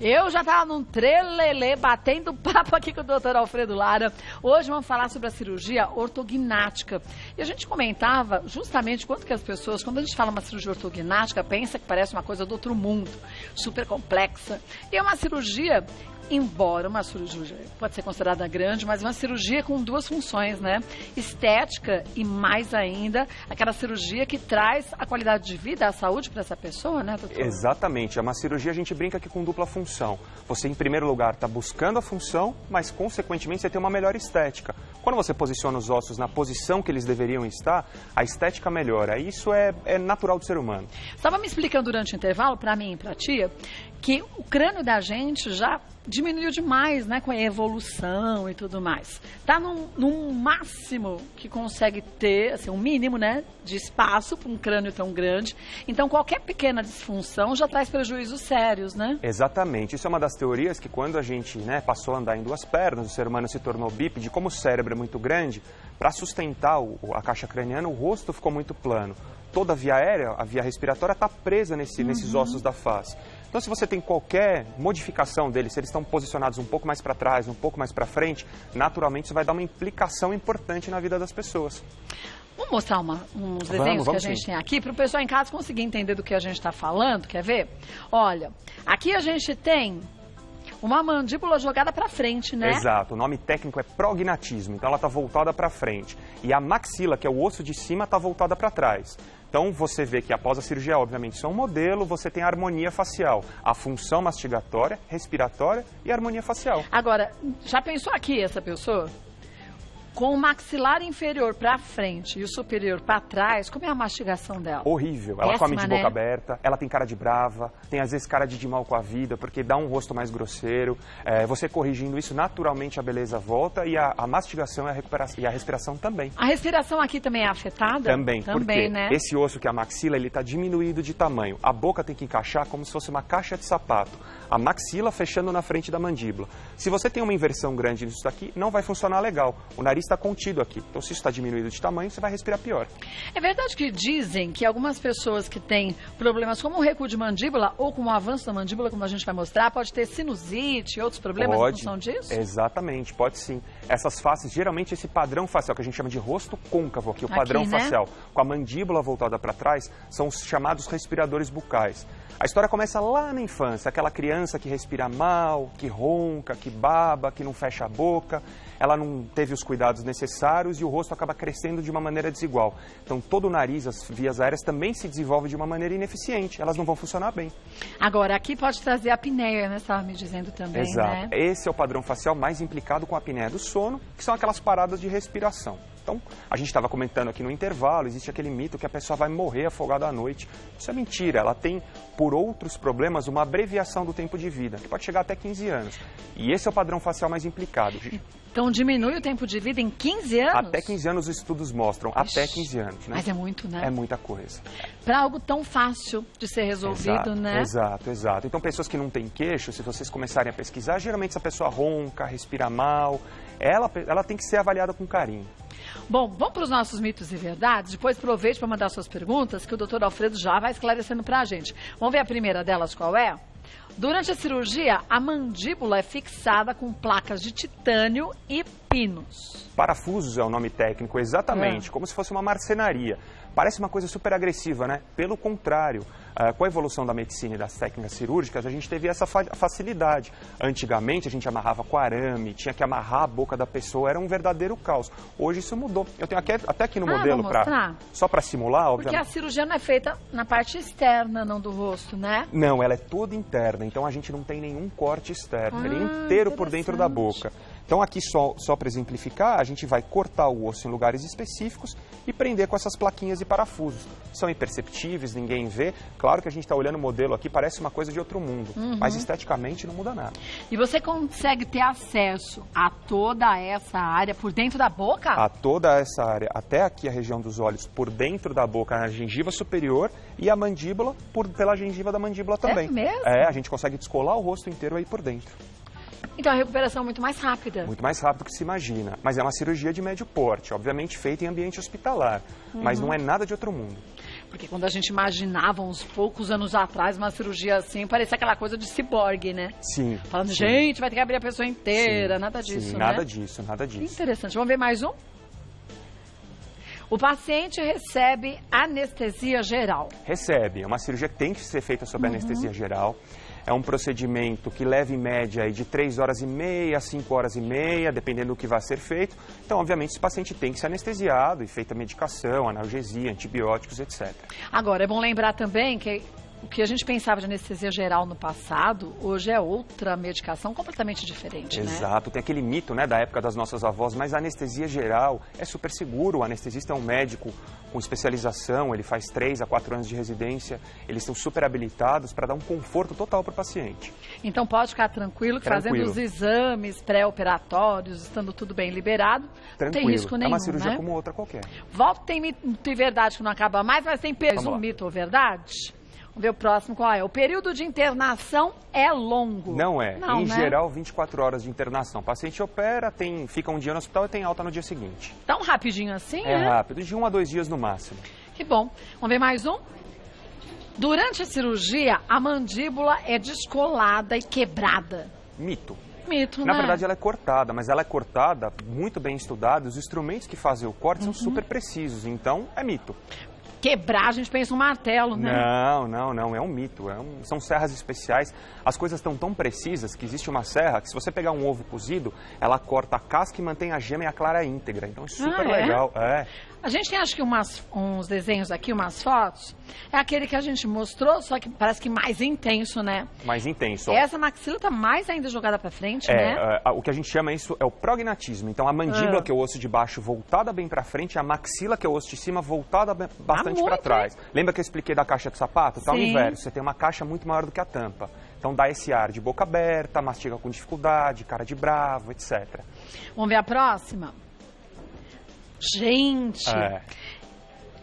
Eu já estava num trelelê, batendo papo aqui com o doutor Alfredo Lara. Hoje vamos falar sobre a cirurgia ortognática. E a gente comentava justamente quanto que as pessoas, quando a gente fala uma cirurgia ortognática, pensa que parece uma coisa do outro mundo, super complexa. E é uma cirurgia, embora uma cirurgia pode ser considerada grande, mas uma cirurgia com duas funções, né? Estética e, mais ainda, aquela cirurgia que traz a qualidade de vida, a saúde para essa pessoa, né, doutor? Exatamente. É uma cirurgia, a gente brinca aqui com dupla função. Você, em primeiro lugar, está buscando a função, mas, consequentemente, você tem uma melhor estética. Quando você posiciona os ossos na posição que eles deveriam estar, a estética melhora. Isso é natural do ser humano. Estava me explicando durante o intervalo, para mim e para a tia, que o crânio da gente já diminuiu demais, né, com a evolução e tudo mais. Tá num máximo que consegue ter, assim, um mínimo, né, de espaço para um crânio tão grande. Então, qualquer pequena disfunção já traz prejuízos sérios, né? Exatamente. Isso é uma das teorias que quando a gente, né, passou a andar em duas pernas, o ser humano se tornou bípede, como o cérebro é muito grande, para sustentar a caixa craniana, o rosto ficou muito plano. Toda a via aérea, a via respiratória, está presa nesses ossos da face. Então, se você tem qualquer modificação deles, se eles estão posicionados um pouco mais para trás, um pouco mais para frente, naturalmente isso vai dar uma implicação importante na vida das pessoas. Vamos mostrar uns desenhos que a gente tem aqui, para o pessoal em casa conseguir entender do que a gente está falando, quer ver? Olha, aqui a gente tem uma mandíbula jogada para frente, né? Exato, o nome técnico é prognatismo, então ela está voltada para frente. E a maxila, que é o osso de cima, está voltada para trás. Então, você vê que após a cirurgia, obviamente, isso é um modelo, você tem a harmonia facial, a função mastigatória, respiratória e a harmonia facial. Agora, já pensou aqui essa pessoa? Com o maxilar inferior para frente e o superior para trás, como é a mastigação dela? Horrível. Ela come de boca aberta, ela tem cara de brava, tem às vezes cara de mal com a vida, porque dá um rosto mais grosseiro. Você corrigindo isso, naturalmente a beleza volta e a mastigação e a respiração também. A respiração aqui também é afetada? Também, porque né? Esse osso que é a maxila, ele está diminuído de tamanho. A boca tem que encaixar como se fosse uma caixa de sapato. A maxila fechando na frente da mandíbula. Se você tem uma inversão grande nisso daqui, não vai funcionar legal. O nariz está contido aqui. Então, se isso está diminuído de tamanho, você vai respirar pior. É verdade que dizem que algumas pessoas que têm problemas como o recuo de mandíbula ou com o avanço da mandíbula, como a gente vai mostrar, pode ter sinusite e outros problemas em função disso? Exatamente, pode sim. Essas faces, geralmente esse padrão facial, que a gente chama de rosto côncavo aqui, o padrão facial, com a mandíbula voltada para trás, são os chamados respiradores bucais. A história começa lá na infância, aquela criança que respira mal, que ronca, que baba, que não fecha a boca, ela não teve os cuidados necessários e o rosto acaba crescendo de uma maneira desigual. Então, todo o nariz, as vias aéreas também se desenvolvem de uma maneira ineficiente, elas não vão funcionar bem. Agora, aqui pode trazer a apneia, né? Você estava me dizendo também, Exato. Né? Esse é o padrão facial mais implicado com a apneia do sono, que são aquelas paradas de respiração. Então, a gente estava comentando aqui no intervalo, existe aquele mito que a pessoa vai morrer afogada à noite. Isso é mentira, ela tem, por outros problemas, uma abreviação do tempo de vida, que pode chegar até 15 anos. E esse é o padrão facial mais implicado. Então, diminui o tempo de vida em 15 anos? Até 15 anos os estudos mostram, até 15 anos, né? Mas é muito, né? É muita coisa. Para algo tão fácil de ser resolvido, né? Exato. Então, pessoas que não têm queixo, se vocês começarem a pesquisar, geralmente essa pessoa ronca, respira mal, ela tem que ser avaliada com carinho. Bom, vamos para os nossos mitos e verdades. Depois aproveite para mandar suas perguntas, que o doutor Alfredo já vai esclarecendo para a gente. Vamos ver a primeira delas, qual é? Durante a cirurgia, a mandíbula é fixada com placas de titânio e pinos. Parafusos é o nome técnico, exatamente, como se fosse uma marcenaria. Parece uma coisa super agressiva, né? Pelo contrário, com a evolução da medicina e das técnicas cirúrgicas, a gente teve essa facilidade. Antigamente, a gente amarrava com arame, tinha que amarrar a boca da pessoa, era um verdadeiro caos. Hoje isso mudou. Eu tenho até aqui no modelo, só para simular, obviamente. Porque a cirurgia não é feita na parte externa, não do rosto, né? Não, ela é toda interna, então a gente não tem nenhum corte externo, ele é inteiro por dentro da boca. Então aqui só para exemplificar, a gente vai cortar o osso em lugares específicos e prender com essas plaquinhas e parafusos. São imperceptíveis, ninguém vê. Claro que a gente está olhando o modelo aqui, parece uma coisa de outro mundo, mas esteticamente não muda nada. E você consegue ter acesso a toda essa área por dentro da boca? A toda essa área, até aqui a região dos olhos, por dentro da boca, na gengiva superior e a mandíbula pela gengiva da mandíbula também. É mesmo? A gente consegue descolar o rosto inteiro aí por dentro. Então a recuperação é muito mais rápida. Muito mais rápido do que se imagina. Mas é uma cirurgia de médio porte, obviamente feita em ambiente hospitalar. Mas não é nada de outro mundo. Porque quando a gente imaginava uns poucos anos atrás uma cirurgia assim, parecia aquela coisa de ciborgue, né? Sim. Falando, sim. gente, vai ter que abrir a pessoa inteira, Sim, nada disso, sim, né? Nada disso, nada disso. Interessante. Vamos ver mais um? O paciente recebe anestesia geral. Recebe. É uma cirurgia que tem que ser feita sob anestesia geral. É um procedimento que leva em média aí de 3 horas e meia a 5 horas e meia, dependendo do que vai ser feito. Então, obviamente, esse paciente tem que ser anestesiado e feita medicação, analgesia, antibióticos, etc. Agora, é bom lembrar também que o que a gente pensava de anestesia geral no passado, hoje é outra medicação completamente diferente, né? Exato, tem aquele mito, né, da época das nossas avós, mas a anestesia geral é super seguro. O anestesista é um médico com especialização, ele faz 3 a 4 anos de residência, eles estão super habilitados para dar um conforto total para o paciente. Então pode ficar tranquilo que fazendo os exames pré-operatórios, estando tudo bem liberado, não tem risco nenhum, é uma cirurgia né? como outra qualquer. Volta, tem mito e verdade que não acaba mais, mas tem um mito ou verdade? Vamos ver o próximo qual é. O período de internação é longo. Não é. Não, em né? geral, 24 horas de internação. O paciente opera, fica um dia no hospital e tem alta no dia seguinte. Tão rapidinho assim, É né? rápido, de 1 a 2 dias no máximo. Que bom. Vamos ver mais um? Durante a cirurgia, a mandíbula é descolada e quebrada. Mito. Mito, Na né? verdade, ela é cortada, mas ela é cortada muito bem estudada. Os instrumentos que fazem o corte são super precisos, então é mito. Quebrar, a gente pensa um martelo, né? Não, é um mito. São serras especiais. As coisas estão tão precisas que existe uma serra que, se você pegar um ovo cozido, ela corta a casca e mantém a gema e a clara íntegra. Então é super legal. É. A gente tem, acho que, uns desenhos aqui, umas fotos. É aquele que a gente mostrou, só que parece que mais intenso, né? Mais intenso. Essa maxila tá mais ainda jogada pra frente, né? O que a gente chama isso é o prognatismo. Então, a mandíbula, que é o osso de baixo, voltada bem pra frente, a maxila, que é o osso de cima, voltada bastante pra trás. Lembra que eu expliquei da caixa de sapato? Tá o inverso. Você tem uma caixa muito maior do que a tampa. Então, dá esse ar de boca aberta, mastiga com dificuldade, cara de bravo, etc. Vamos ver a próxima? Gente,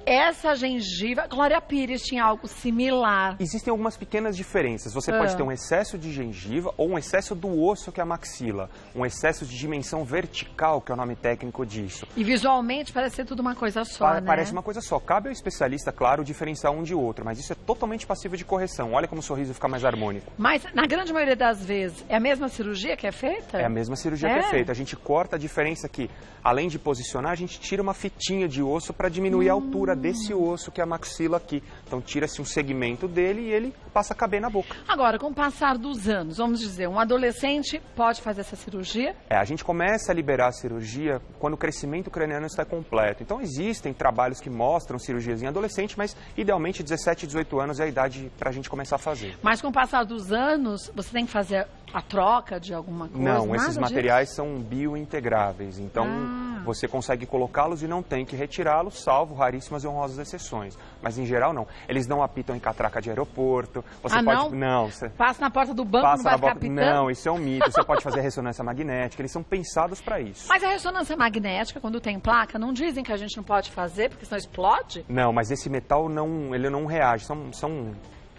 essa gengiva, Glória Pires tinha algo similar. Existem algumas pequenas diferenças. Você pode ter um excesso de gengiva ou um excesso do osso, que é a maxila. Um excesso de dimensão vertical, que é o nome técnico disso. E visualmente parece ser tudo uma coisa só, né? Parece uma coisa só. Cabe ao especialista, claro, diferenciar um de outro, mas isso é totalmente passível de correção. Olha como o sorriso fica mais harmônico. Mas, na grande maioria das vezes, é a mesma cirurgia que é feita? É a mesma cirurgia que é feita. A gente corta a diferença que, além de posicionar, a gente tira uma fitinha de osso para diminuir a altura desse osso, que é a maxila aqui. Então, tira-se um segmento dele e ele passa a caber na boca. Agora, com o passar dos anos, vamos dizer, um adolescente pode fazer essa cirurgia? A gente começa a liberar a cirurgia quando o crescimento craniano está completo. Então, existem trabalhos que mostram cirurgias em adolescente, mas, idealmente, 17, 18 anos é a idade para a gente começar a fazer. Mas, com o passar dos anos, você tem que fazer a troca de alguma coisa? Não, esses materiais são biointegráveis. Então, você consegue colocá-los e não tem que retirá-los, salvo raríssimas e honrosas exceções. Mas, em geral, não. Eles não apitam em catraca de aeroporto. Você pode... não? Você... Passa na porta do banco, não vai ficar apitando? Não, isso é um mito. Você pode fazer ressonância magnética. Eles são pensados para isso. Mas a ressonância magnética, quando tem placa, não dizem que a gente não pode fazer, porque senão explode? Não, mas esse metal ele não reage.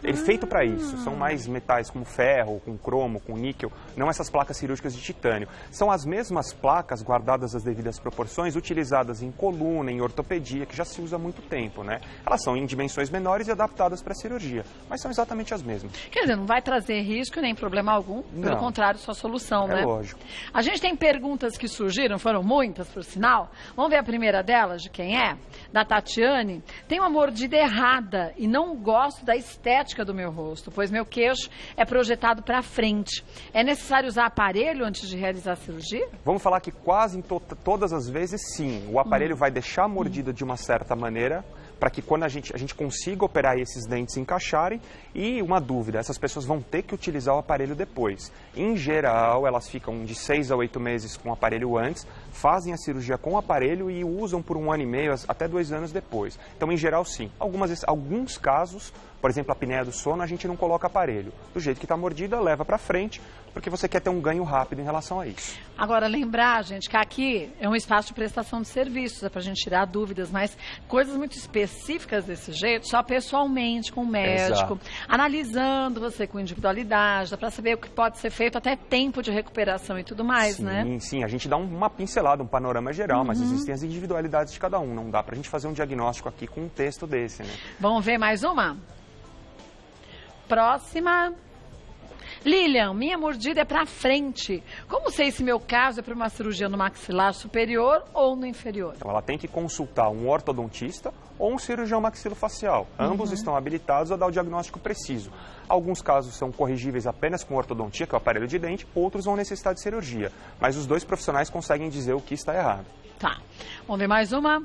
Ele é feito para isso. São mais metais como ferro, com cromo, com níquel, não essas placas cirúrgicas de titânio. São as mesmas placas, guardadas as devidas proporções, utilizadas em coluna, em ortopedia, que já se usa há muito tempo, né? Elas são em dimensões menores e adaptadas para a cirurgia, mas são exatamente as mesmas. Quer dizer, não vai trazer risco nem problema algum, pelo contrário, só solução, né? É lógico. A gente tem perguntas que surgiram, foram muitas, por sinal. Vamos ver a primeira delas, de quem é? Da Tatiane. Tem uma mordida errada e não gosto da estética do meu rosto, pois meu queixo é projetado para frente. É necessário usar aparelho antes de realizar a cirurgia? Vamos falar que quase em todas as vezes, sim. O aparelho vai deixar a mordida de uma certa maneira, para que quando a gente consiga operar e esses dentes encaixarem. E uma dúvida, essas pessoas vão ter que utilizar o aparelho depois. Em geral, elas ficam de 6 a 8 meses com o aparelho antes, fazem a cirurgia com o aparelho e usam por 1 ano e meio até 2 anos depois. Então, em geral, sim. Alguns casos, Por exemplo, a apneia do sono, a gente não coloca aparelho. Do jeito que está mordida, leva para frente, porque você quer ter um ganho rápido em relação a isso. Agora, lembrar, gente, que aqui é um espaço de prestação de serviços, é para a gente tirar dúvidas, mas coisas muito específicas desse jeito, só pessoalmente, com o médico, Exato. Analisando você com individualidade, dá para saber o que pode ser feito, até tempo de recuperação e tudo mais, sim, né? Sim, a gente dá uma pincelada, um panorama geral, mas existem as individualidades de cada um. Não dá para a gente fazer um diagnóstico aqui com um texto desse, né? Vamos ver mais uma? Próxima. Lilian, minha mordida é pra frente. Como sei se meu caso é para uma cirurgia no maxilar superior ou no inferior? Então ela tem que consultar um ortodontista ou um cirurgião maxilofacial. Ambos estão habilitados a dar o diagnóstico preciso. Alguns casos são corrigíveis apenas com ortodontia, que é o aparelho de dente, outros vão necessitar de cirurgia. Mas os dois profissionais conseguem dizer o que está errado. Tá. Vamos ver mais uma?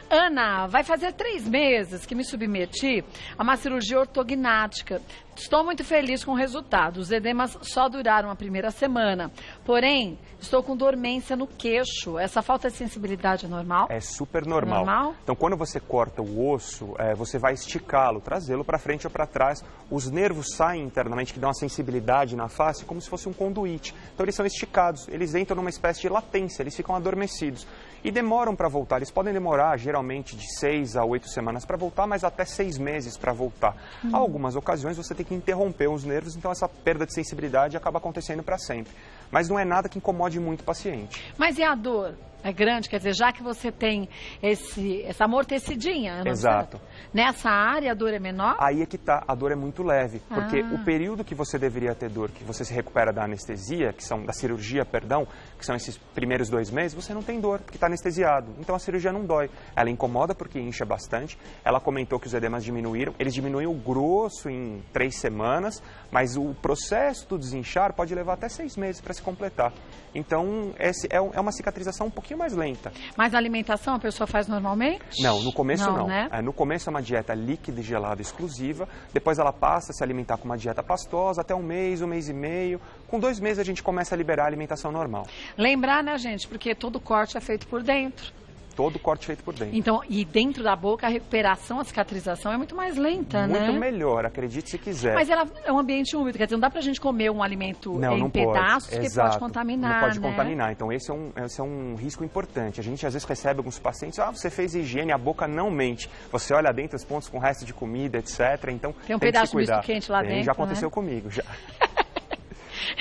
Ana, vai fazer 3 meses que me submeti a uma cirurgia ortognática. Estou muito feliz com o resultado. Os edemas só duraram a primeira semana. Porém, estou com dormência no queixo. Essa falta de sensibilidade é normal? É super normal. Normal? Então, quando você corta o osso, você vai esticá-lo, trazê-lo para frente ou para trás. Os nervos saem internamente, que dão uma sensibilidade na face, como se fosse um conduíte. Então, eles são esticados. Eles entram numa espécie de latência. Eles ficam adormecidos. E demoram para voltar. Eles podem demorar, geralmente, de 6 a 8 semanas para voltar, mas até 6 meses para voltar. Há algumas ocasiões, você tem que interromper os nervos, então essa perda de sensibilidade acaba acontecendo para sempre. Mas não é nada que incomode muito o paciente. Mas e a dor? É grande? Quer dizer, já que você tem essa amortecidinha, Exato. Nessa área a dor é menor? Aí é que tá, a dor é muito leve, porque o período que você deveria ter dor, que você se recupera da anestesia, da cirurgia, perdão, que são esses primeiros 2 meses, você não tem dor, porque está anestesiado. Então a cirurgia não dói. Ela incomoda porque incha bastante. Ela comentou que os edemas diminuíram. Eles diminuem o grosso em 3 semanas, mas o processo do desinchar pode levar até 6 meses para se completar. Então, é uma cicatrização um pouquinho mais lenta. Mas a alimentação a pessoa faz normalmente? Não, no começo não. Né? No começo é uma dieta líquida e gelada exclusiva, depois ela passa a se alimentar com uma dieta pastosa até 1 mês, 1 mês e meio. Com 2 meses a gente começa a liberar a alimentação normal. Lembrar, né, gente, porque todo corte é feito por dentro. Todo corte feito por dentro. Então, e dentro da boca, a recuperação, a cicatrização é muito mais lenta, né? Muito melhor, acredite se quiser. Mas ela é um ambiente úmido, quer dizer, não dá pra gente comer um alimento em pedaços que pode contaminar, não pode né? contaminar. Então, esse é um risco importante. A gente, às vezes, recebe alguns pacientes, você fez higiene, a boca não mente. Você olha dentro os pontos com resto de comida, etc. Então, tem um pedaço de misto quente lá dentro, já aconteceu né? comigo, já.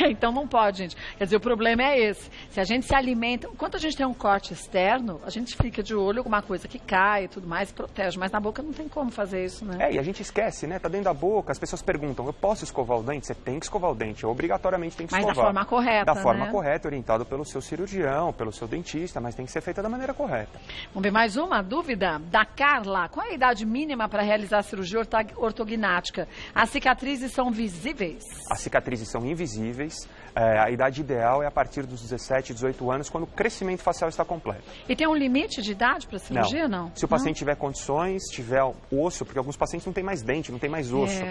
Então não pode, gente. Quer dizer, o problema é esse. Se a gente se alimenta, enquanto a gente tem um corte externo, a gente fica de olho com uma coisa que cai e tudo mais, protege. Mas na boca não tem como fazer isso, né? E a gente esquece, né? Tá dentro da boca, as pessoas perguntam, eu posso escovar o dente? Você tem que escovar o dente, obrigatoriamente tem que escovar. Mas da forma correta, Da forma né? correta, orientado pelo seu cirurgião, pelo seu dentista, mas tem que ser feita da maneira correta. Vamos ver mais uma dúvida da Carla. Qual é a idade mínima para realizar a cirurgia ortognática? As cicatrizes são visíveis? As cicatrizes são invisíveis. A idade ideal é a partir dos 17, 18 anos, quando o crescimento facial está completo. E tem um limite de idade para a cirurgia, não? Se o paciente tiver condições, tiver osso, porque alguns pacientes não têm mais dente, não tem mais osso.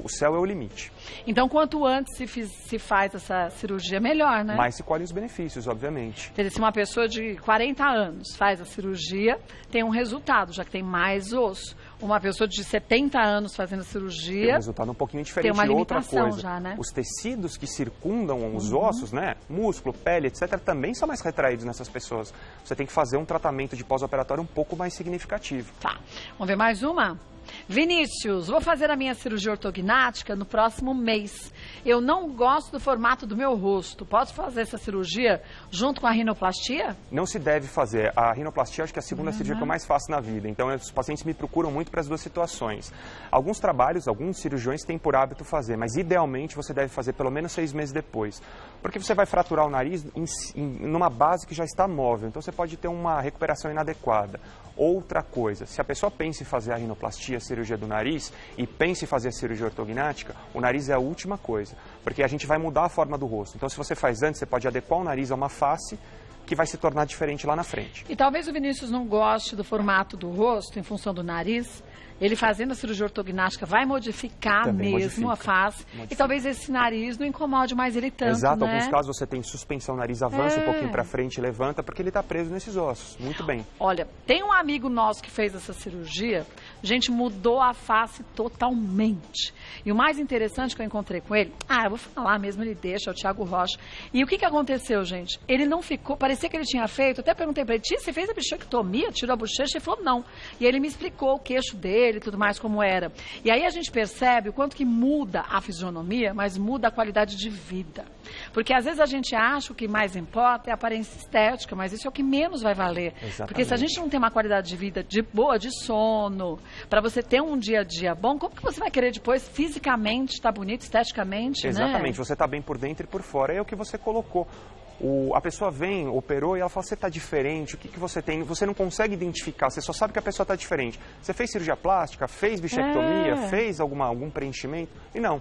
O céu é o limite. Então, quanto antes se faz essa cirurgia, melhor, né? Mais se colhem os benefícios, obviamente. Quer dizer, se uma pessoa de 40 anos faz a cirurgia, tem um resultado, já que tem mais osso. Uma pessoa de 70 anos fazendo a cirurgia... Tem um resultado um pouquinho diferente. Tem uma limitação outra coisa, já, né? Os tecidos que circundam os ossos, né? Músculo, pele, etc., também são mais retraídos nessas pessoas. Você tem que fazer um tratamento de pós-operatório um pouco mais significativo. Tá. Vamos ver mais uma? Vinícius, vou fazer a minha cirurgia ortognática no próximo mês. Eu não gosto do formato do meu rosto. Posso fazer essa cirurgia junto com a rinoplastia? Não se deve fazer. A rinoplastia acho que é a segunda cirurgia que eu mais faço na vida. Então, os pacientes me procuram muito para as duas situações. Alguns trabalhos, alguns cirurgiões têm por hábito fazer, mas idealmente você deve fazer pelo menos 6 meses depois. Porque você vai fraturar o nariz numa base que já está móvel. Então, você pode ter uma recuperação inadequada. Outra coisa, se a pessoa pensa em fazer a rinoplastia, a cirurgia do nariz, e pensa em fazer a cirurgia ortognática, o nariz é a última coisa, porque a gente vai mudar a forma do rosto. Então, se você faz antes, você pode adequar o nariz a uma face que vai se tornar diferente lá na frente. E talvez o Vinícius não goste do formato do rosto em função do nariz. Ele fazendo a cirurgia ortognática vai modificar também mesmo a face. E talvez esse nariz não incomode mais ele tanto, Exato, né? Em alguns casos você tem suspensão, o nariz avança um pouquinho para frente, levanta, porque ele está preso nesses ossos. Muito bem. Olha, tem um amigo nosso que fez essa cirurgia, a gente mudou a face totalmente. E o mais interessante que eu encontrei com ele, eu vou falar mesmo, ele deixa, é o Thiago Rocha. E o que aconteceu, gente? Ele não ficou, parecia que ele tinha feito, até perguntei pra ele, Tia, você fez a bichectomia, tirou a bochecha? Ele falou, não. E ele me explicou o queixo dele e tudo mais, como era. E aí a gente percebe o quanto que muda a fisionomia, mas muda a qualidade de vida. Porque às vezes a gente acha que o que mais importa é a aparência estética, mas isso é o que menos vai valer. Exatamente. Porque se a gente não tem uma qualidade de vida boa, de sono, para você ter um dia a dia bom, como que você vai querer depois fisicamente estar bonito, esteticamente, Exatamente, né? Você está bem por dentro e por fora, é o que você colocou. A pessoa vem, operou e ela fala, você está diferente, o que você tem? Você não consegue identificar, você só sabe que a pessoa está diferente. Você fez cirurgia plástica, fez bichectomia, fez algum preenchimento? E não.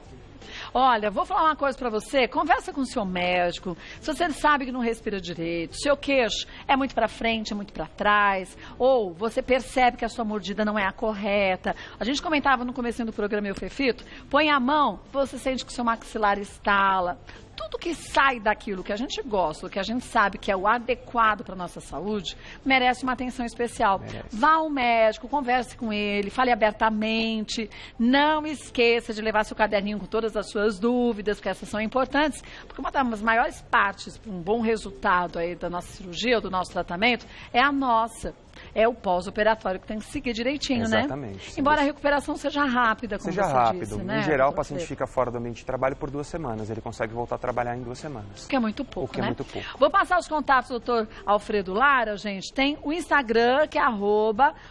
Olha, vou falar uma coisa pra você, conversa com o seu médico, se você sabe que não respira direito, seu queixo é muito pra frente, é muito pra trás, ou você percebe que a sua mordida não é a correta. A gente comentava no comecinho do programa Eu Fefito, põe a mão, você sente que o seu maxilar estala. Tudo que sai daquilo que a gente gosta, que a gente sabe que é o adequado para a nossa saúde, merece uma atenção especial. Vá ao médico, converse com ele, fale abertamente. Não esqueça de levar seu caderninho com todas as suas dúvidas, porque essas são importantes. Porque uma das maiores partes para um bom resultado aí da nossa cirurgia ou do nosso tratamento é a nossa. É o pós-operatório que tem que seguir direitinho, Exatamente. Né? Embora a recuperação seja rápida, como você disse, né? Em geral, o paciente fica fora do ambiente de trabalho por 2 semanas. Ele consegue voltar a trabalhar em 2 semanas. O que é muito pouco, O que é muito pouco. Vou passar os contatos do Dr. Alfredo Lara, gente. Tem o Instagram, que é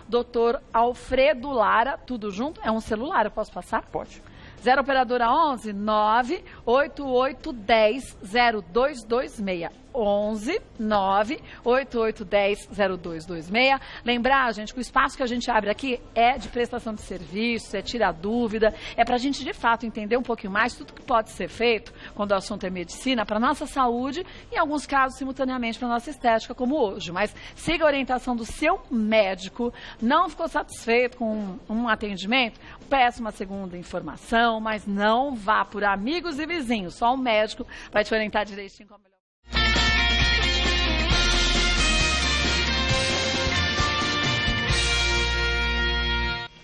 @Dr. Alfredo Lara, tudo junto. É um celular, eu posso passar? Pode. 0 operadora 11 98810 0226. 11 98810 0226. Lembrar, gente, que o espaço que a gente abre aqui é de prestação de serviços, é tirar dúvida, é pra gente de fato entender um pouquinho mais tudo que pode ser feito quando o assunto é medicina para nossa saúde e em alguns casos simultaneamente para nossa estética, como hoje. Mas siga a orientação do seu médico. Não ficou satisfeito com um atendimento? Peça uma segunda informação, mas não vá por amigos e vizinhos. Só o médico vai te orientar direitinho como melhor.